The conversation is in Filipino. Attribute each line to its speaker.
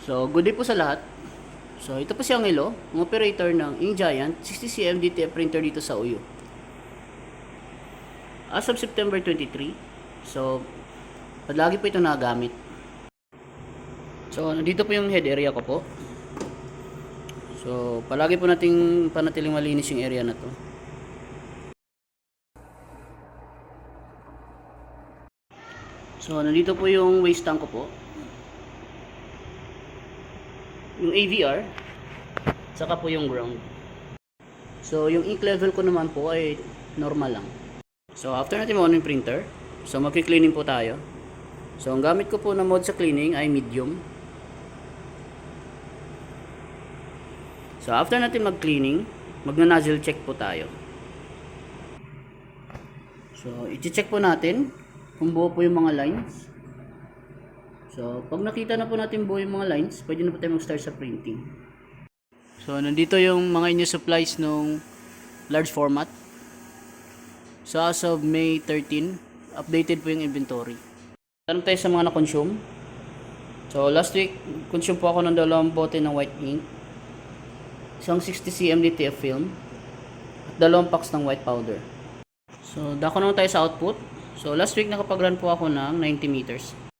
Speaker 1: So, good day po sa lahat. So, ito po si Angelo, ang operator ng Ink Giant 60cm DTF printer dito sa Uyo. As of September 23, so, lagi po ito nagamit. So, nandito po yung head area ko po. So, palagi po nating panatiling malinis yung area na to. So, nandito po yung waste tank ko po. Yung AVR, saka po yung ground. So, yung ink level ko naman po ay normal lang. So, after natin mo yung printer, so magki-cleaning po tayo. So, ang gamit ko po na mode sa cleaning ay medium. So, after natin mag-cleaning, magna-nozzle check po tayo. So, i-check po natin kung buo po yung mga lines. So, pag nakita na po natin buo yung mga lines, pwede na po tayo mag-start sa printing. So, nandito yung mga inyo supplies nung large format. So, as of May 13, updated po yung inventory. Tanong tayo sa mga na-consume. So, last week, consume po ako ng 2 bote ng white ink, isang 60cm DTF film, at 2 packs ng white powder. So, dako naman tayo sa output. So, last week nakapag-run po ako ng 90 meters.